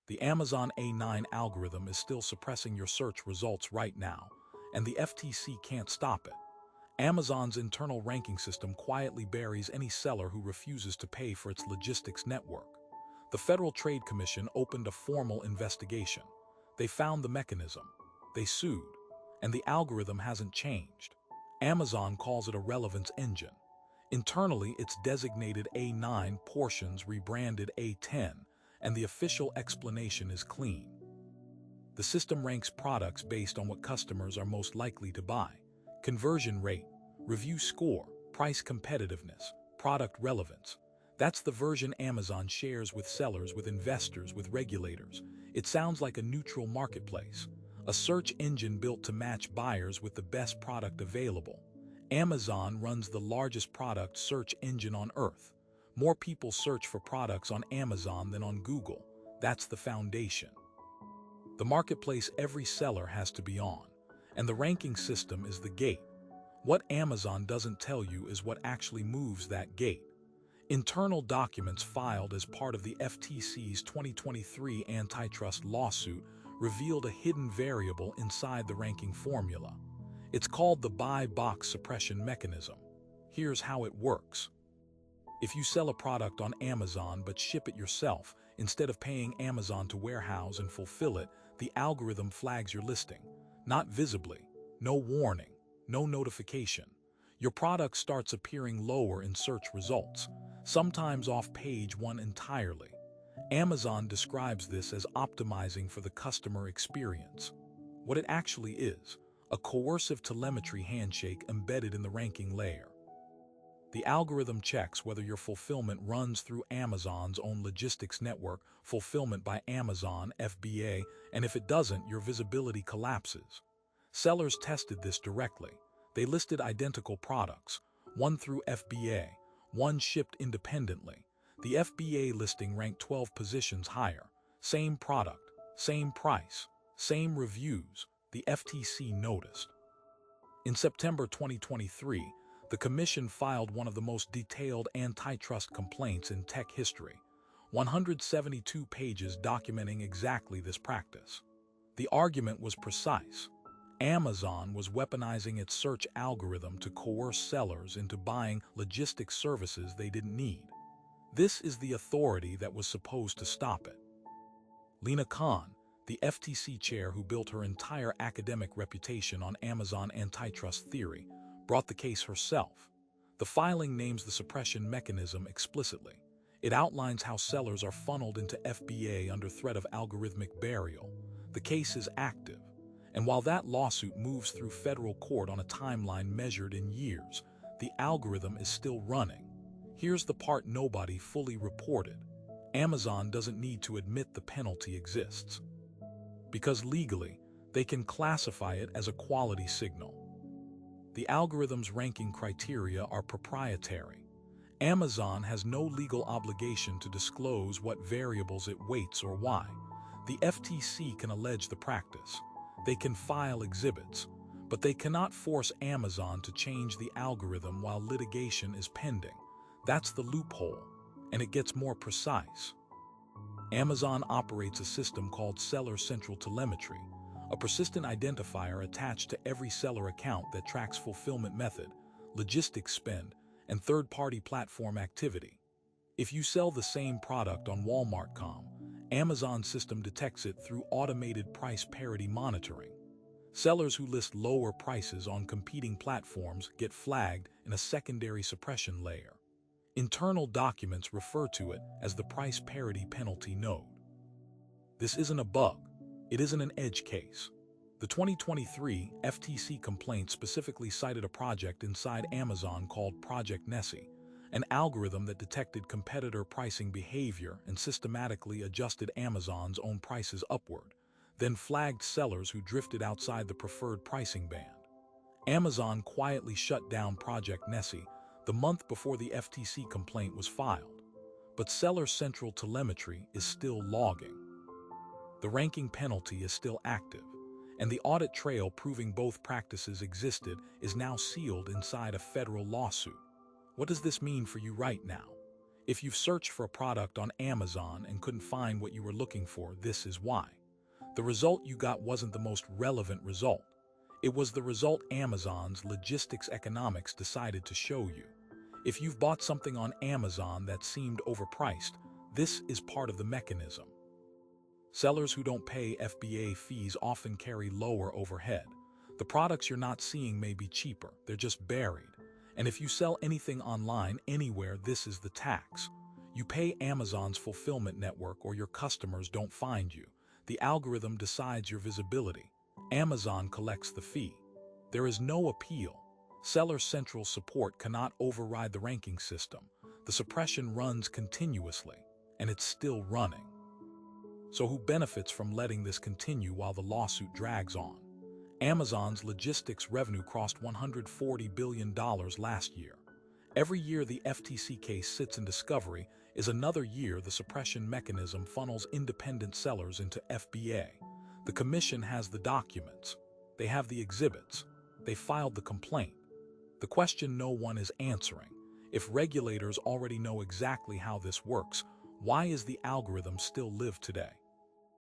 The Amazon A9 algorithm is still suppressing your search results right now, and the FTC can't stop it. Amazon's internal ranking system quietly buries any seller who refuses to pay for its logistics network. The Federal Trade Commission opened a formal investigation. They found the mechanism. They sued. And the algorithm hasn't changed. Amazon calls it a relevance engine. Internally, it's designated A9 portions rebranded A10, and the official explanation is clean. The system ranks products based on what customers are most likely to buy. Conversion rate, review score, price competitiveness, product relevance. That's the version Amazon shares with sellers, with investors, with regulators. It sounds like a neutral marketplace, a search engine built to match buyers with the best product available. Amazon runs the largest product search engine on Earth. More people search for products on Amazon than on Google. That's the foundation. The marketplace every seller has to be on, and the ranking system is the gate. What Amazon doesn't tell you is what actually moves that gate. Internal documents filed as part of the FTC's 2023 antitrust lawsuit revealed a hidden variable inside the ranking formula. It's called the buy box suppression mechanism. Here's how it works. If you sell a product on Amazon but ship it yourself, instead of paying Amazon to warehouse and fulfill it, the algorithm flags your listing. Not visibly, no warning, no notification. Your product starts appearing lower in search results, sometimes off page one entirely. Amazon describes this as optimizing for the customer experience. What it actually is, a coercive telemetry handshake embedded in the ranking layer. The algorithm checks whether your fulfillment runs through Amazon's own logistics network, Fulfillment by Amazon, FBA, and if it doesn't, your visibility collapses. Sellers tested this directly. They listed identical products, one through FBA, one shipped independently. The FBA listing ranked 12 positions higher. Same product, same price, same reviews. The FTC noticed. In September 2023, the Commission filed one of the most detailed antitrust complaints in tech history, 172 pages documenting exactly this practice. The argument was precise. Amazon was weaponizing its search algorithm to coerce sellers into buying logistics services they didn't need. This is the authority that was supposed to stop it. Lina Khan, the FTC chair who built her entire academic reputation on Amazon antitrust theory, brought the case herself. The filing names the suppression mechanism explicitly. It outlines how sellers are funneled into FBA under threat of algorithmic burial. The case is active, and while that lawsuit moves through federal court on a timeline measured in years, the algorithm is still running. Here's the part nobody fully reported. Amazon doesn't need to admit the penalty exists, because legally, they can classify it as a quality signal. The algorithm's ranking criteria are proprietary. Amazon has no legal obligation to disclose what variables it weights or why. The FTC can allege the practice. They can file exhibits, but they cannot force Amazon to change the algorithm while litigation is pending. That's the loophole, and it gets more precise. Amazon operates a system called Seller Central Telemetry, a persistent identifier attached to every seller account that tracks fulfillment method, logistics spend, and third-party platform activity. If you sell the same product on Walmart.com, Amazon's system detects it through automated price parity monitoring. Sellers who list lower prices on competing platforms get flagged in a secondary suppression layer. Internal documents refer to it as the price parity penalty node. This isn't a bug. It isn't an edge case. The 2023 FTC complaint specifically cited a project inside Amazon called Project Nessie, an algorithm that detected competitor pricing behavior and systematically adjusted Amazon's own prices upward, then flagged sellers who drifted outside the preferred pricing band. Amazon quietly shut down Project Nessie the month before the FTC complaint was filed, but Seller Central Telemetry is still logging. The ranking penalty is still active, and the audit trail proving both practices existed is now sealed inside a federal lawsuit. What does this mean for you right now? If you've searched for a product on Amazon and couldn't find what you were looking for, this is why. The result you got wasn't the most relevant result. It was the result Amazon's logistics economics decided to show you. If you've bought something on Amazon that seemed overpriced, this is part of the mechanism. Sellers who don't pay FBA fees often carry lower overhead. The products you're not seeing may be cheaper, they're just buried. And if you sell anything online anywhere, this is the tax. You pay Amazon's fulfillment network or your customers don't find you. The algorithm decides your visibility. Amazon collects the fee. There is no appeal. Seller Central Support cannot override the ranking system. The suppression runs continuously, and it's still running. So who benefits from letting this continue while the lawsuit drags on? Amazon's logistics revenue crossed $140 billion last year. Every year the FTC case sits in discovery is another year the suppression mechanism funnels independent sellers into FBA. The commission has the documents. They have the exhibits. They filed the complaint. The question no one is answering: if regulators already know exactly how this works, why is the algorithm still live today?